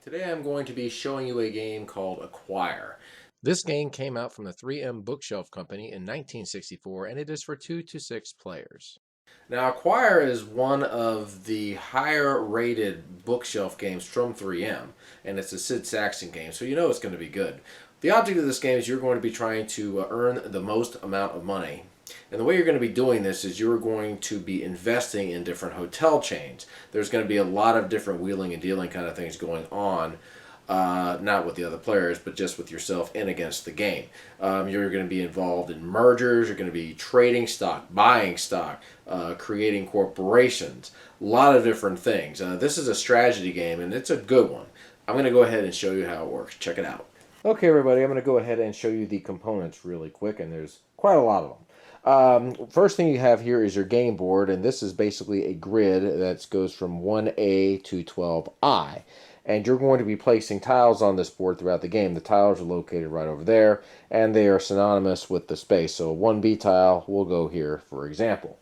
Today I'm going to be showing you a game called Acquire. This game came out from the 3M Bookshelf Company in 1964 and it is for 2 to 6 players. Now Acquire is one of the higher rated bookshelf games from 3M and it's a Sid Sackson game, so you know it's going to be good. The object of this game is you're going to be trying to earn the most amount of money. And the way you're going to be doing this is you're going to be investing in different hotel chains. There's going to be a lot of different wheeling and dealing kind of things going on, not with the other players, but just with yourself and against the game. You're going to be involved in mergers, you're going to be trading stock, buying stock, creating corporations, a lot of different things. This is a strategy game and it's a good one. I'm going to go ahead and show you how it works. Check it out. Okay, everybody, I'm going to go ahead and show you the components really quick, and there's quite a lot of them. First thing you have here is your game board, and this is basically a grid that goes from 1A to 12I. And you're going to be placing tiles on this board throughout the game. The tiles are located right over there, and they are synonymous with the space. So 1B tile will go here, for example.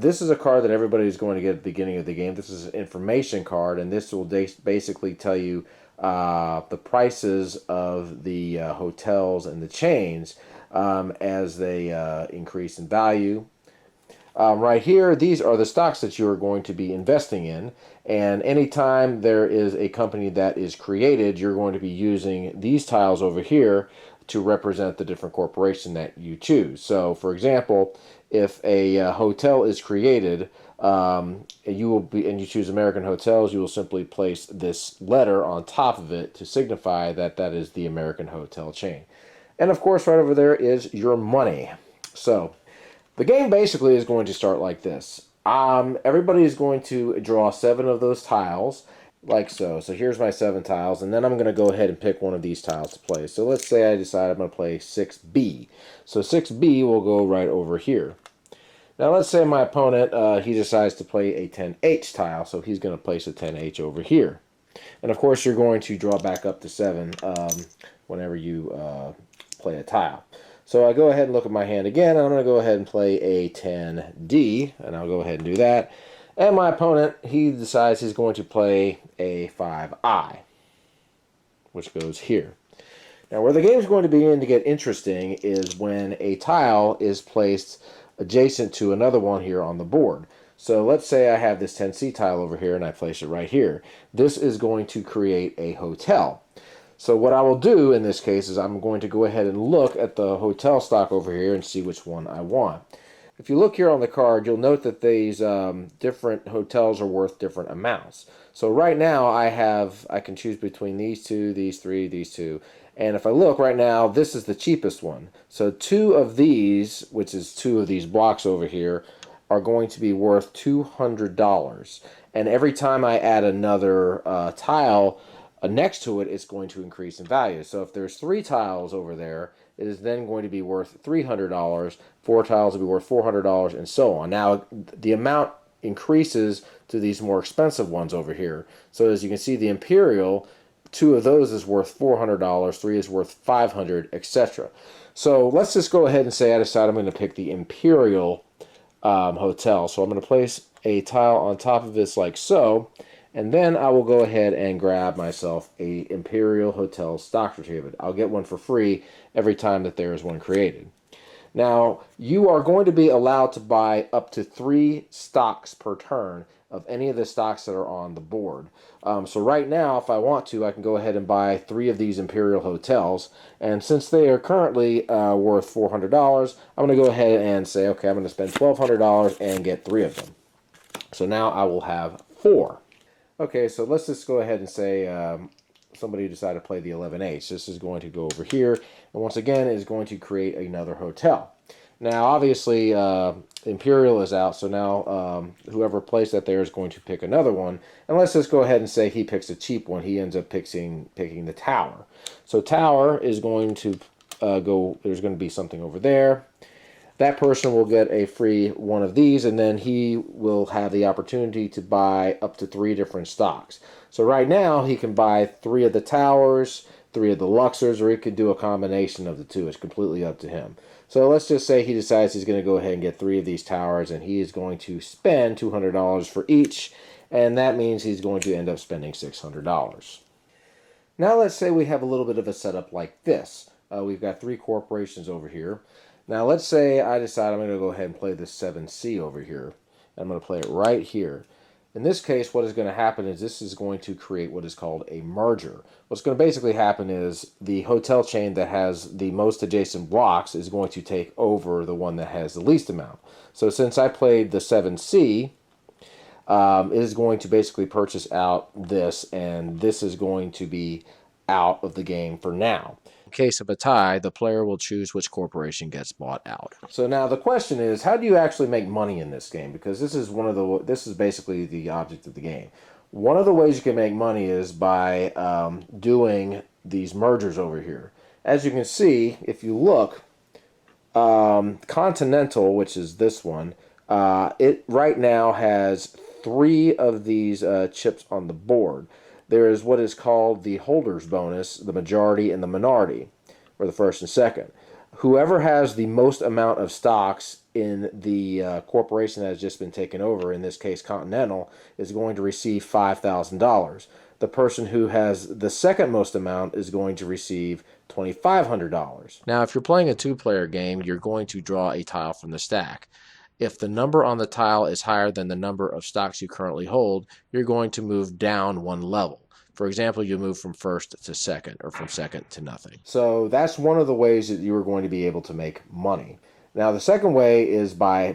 This is a card that everybody is going to get at the beginning of the game. This is an information card, and this will basically tell you the prices of the hotels and the chains as they increase in value. Right here, these are the stocks that you are going to be investing in, and anytime there is a company that is created, you're going to be using these tiles over here to represent the different corporation that you choose. So, for example, if a hotel is created, you choose American Hotels, you will simply place this letter on top of it to signify that that is the American hotel chain. And of course, right over there is your money. So the game basically is going to start like this. Everybody is going to draw 7 of those tiles, like so. So here's my 7 tiles, and then I'm going to go ahead and pick one of these tiles to play. So let's say I decide I'm going to play 6B. So 6B will go right over here. Now let's say my opponent, he decides to play a 10H tile, so he's going to place a 10H over here. And of course you're going to draw back up to 7 whenever you play a tile. So I go ahead and look at my hand again, and I'm going to go ahead and play a 10D, and I'll go ahead and do that. And my opponent, he decides he's going to play a 5I, which goes here. Now where the game is going to begin to get interesting is when a tile is placed adjacent to another one here on the board. So let's say I have this 10C tile over here and I place it right here. This is going to create a hotel. So what I will do in this case is I'm going to go ahead and look at the hotel stock over here and see which one I want. If you look here on the card, you'll note that these different hotels are worth different amounts. So right now I can choose between these 2, these 3, these 2. And if I look right now, this is the cheapest one. So 2 of these, which is 2 of these blocks over here, are going to be worth $200. And every time I add another tile next to it, it's going to increase in value. So if there's 3 tiles over there, it is then going to be worth $300. 4 tiles will be worth $400, and so on. Now, the amount increases to these more expensive ones over here. So as you can see, the Imperial, 2 of those is worth $400, 3 is worth $500, etc. So let's just go ahead and say I decide I'm going to pick the Imperial hotel. So I'm going to place a tile on top of this like so, and then I will go ahead and grab myself a Imperial Hotel stock certificate. I'll get one for free every time that there is one created. Now, you are going to be allowed to buy up to 3 stocks per turn of any of the stocks that are on the board. So right now, if I want to, I can go ahead and buy 3 of these Imperial Hotels. And since they are currently worth $400, I'm going to go ahead and say, okay, I'm going to spend $1,200 and get 3 of them. So now I will have 4. Okay, so let's just go ahead and say somebody decided to play the 11H. This is going to go over here, and once again, it is going to create another hotel. Now, obviously, Imperial is out, so now whoever placed that there is going to pick another one. And let's just go ahead and say he picks a cheap one. He ends up picking the Tower. So Tower is going to there's going to be something over there. That person will get a free one of these, and then he will have the opportunity to buy up to 3 different stocks. So right now, he can buy 3 of the Towers, 3 of the Luxors, or he could do a combination of the 2. It's completely up to him. So let's just say he decides he's going to go ahead and get 3 of these towers, and he is going to spend $200 for each, and that means he's going to end up spending $600. Now let's say we have a little bit of a setup like this. We've got 3 corporations over here. Now let's say I decide I'm going to go ahead and play this 7C over here. I'm going to play it right here. In this case, what is going to happen is this is going to create what is called a merger. What's going to basically happen is the hotel chain that has the most adjacent blocks is going to take over the one that has the least amount. So since I played the 7C, it is going to basically purchase out this, and this is going to be out of the game for now. In case of a tie, the player will choose which corporation gets bought out. So now the question is, how do you actually make money in this game? Because this is basically the object of the game. One of the ways you can make money is by doing these mergers over here. As you can see, if you look, Continental, which is this one, it right now has 3 of these chips on the board. There is what is called the holders bonus, the majority and the minority, or the first and second. Whoever has the most amount of stocks in the corporation that has just been taken over, in this case Continental, is going to receive $5,000. The person who has the second most amount is going to receive $2,500. Now, if you're playing a 2-player game, you're going to draw a tile from the stack. If the number on the tile is higher than the number of stocks you currently hold, you're going to move down 1 level. For example, you move from first to second, or from second to nothing. So that's one of the ways that you are going to be able to make money. Now, the second way is by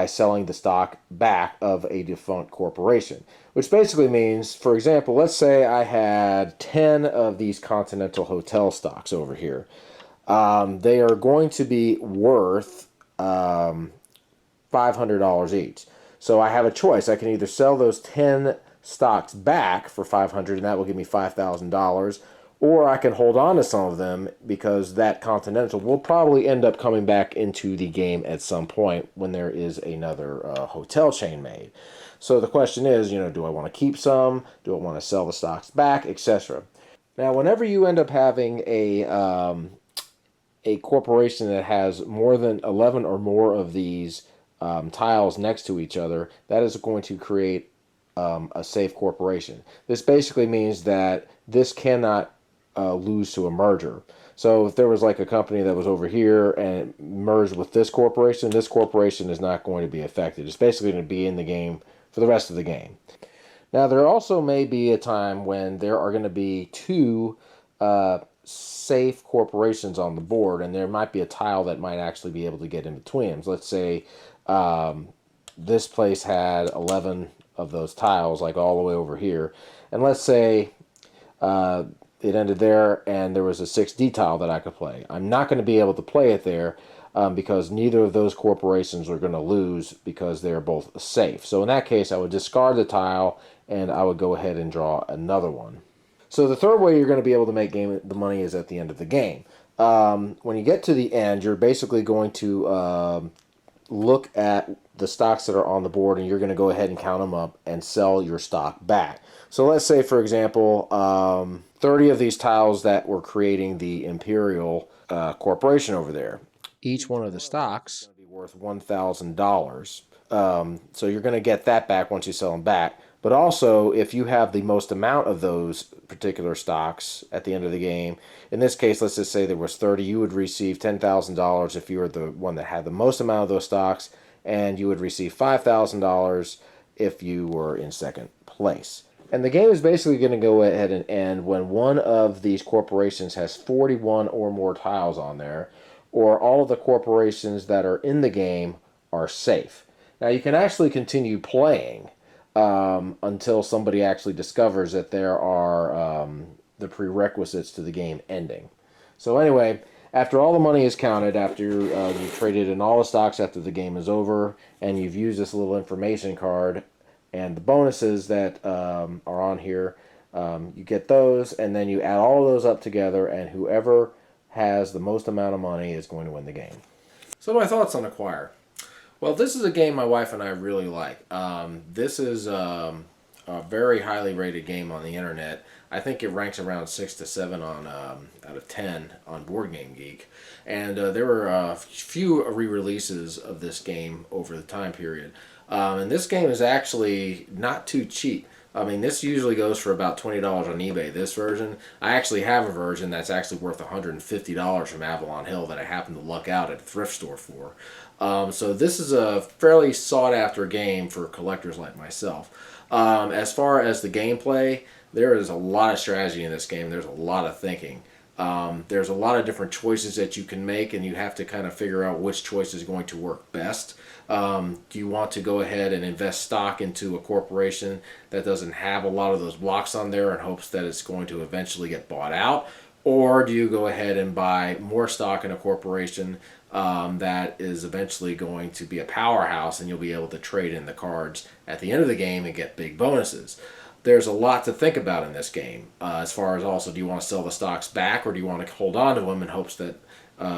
selling the stock back of a defunct corporation, which basically means, for example, let's say I had 10 of these Continental Hotel stocks over here. They are going to be worth $500 each. So I have a choice. I can either sell those 10 stocks back for $500, and that will give me $5,000, or I can hold on to some of them because that Continental will probably end up coming back into the game at some point when there is another hotel chain made. So the question is, do I want to keep some? Do I want to sell the stocks back, etc.? Now, whenever you end up having a corporation that has more than 11 or more of these tiles next to each other, that is going to create a safe corporation. This basically means that this cannot lose to a merger. So if there was like a company that was over here and merged with this corporation is not going to be affected. It's basically going to be in the game for the rest of the game. Now, there also may be a time when there are going to be 2 safe corporations on the board, and there might be a tile that might actually be able to get in between them. So let's say this place had 11 of those tiles, like all the way over here, and let's say it ended there and there was a 6D tile that I could play. I'm not going to be able to play it there because neither of those corporations are going to lose because they're both safe. So in that case, I would discard the tile and I would go ahead and draw another one. So the third way you're going to be able to make the money is at the end of the game. When you get to the end, you're basically going to look at the stocks that are on the board, and you're going to go ahead and count them up and sell your stock back. So let's say, for example, 30 of these tiles that were creating the Imperial Corporation over there. Each one of the stocks is going to be worth $1,000. So you're going to get that back once you sell them back. But also, if you have the most amount of those particular stocks at the end of the game, in this case, let's just say there was 30, you would receive $10,000 if you were the one that had the most amount of those stocks, and you would receive $5,000 if you were in second place. And the game is basically going to go ahead and end when one of these corporations has 41 or more tiles on there, or all of the corporations that are in the game are safe. Now, you can actually continue playing until somebody actually discovers that there are the prerequisites to the game ending. So anyway, after all the money is counted, after you've traded in all the stocks after the game is over, and you've used this little information card and the bonuses that are on here, you get those, and then you add all of those up together, and whoever has the most amount of money is going to win the game. So my thoughts on Acquire. Well, this is a game my wife and I really like. This is a a very highly rated game on the internet. I think it ranks around 6 to 7 on out of 10 on Board Game Geek. And there were a few re-releases of this game over the time period. And this game is actually not too cheap. I mean, this usually goes for about $20 on eBay. This version, I actually have a version that's actually worth $150 from Avalon Hill that I happened to luck out at a thrift store for. So this is a fairly sought-after game for collectors like myself. As far as the gameplay, there is a lot of strategy in this game. There's a lot of thinking. There's a lot of different choices that you can make, and you have to kind of figure out which choice is going to work best. Do you want to go ahead and invest stock into a corporation that doesn't have a lot of those blocks on there in hopes that it's going to eventually get bought out? Or do you go ahead and buy more stock in a corporation that is eventually going to be a powerhouse, and you'll be able to trade in the cards at the end of the game and get big bonuses? There's a lot to think about in this game. As far as also, do you want to sell the stocks back, or do you want to hold on to them in hopes that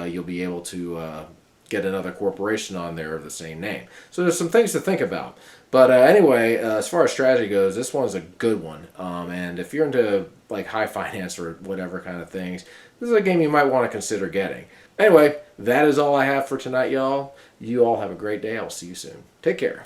you'll be able to get another corporation on there of the same name? So there's some things to think about. But anyway, as far as strategy goes, this one's a good one. And if you're into like high finance or whatever kind of things, this is a game you might want to consider getting. Anyway, that is all I have for tonight, y'all. You all have a great day. I'll see you soon. Take care.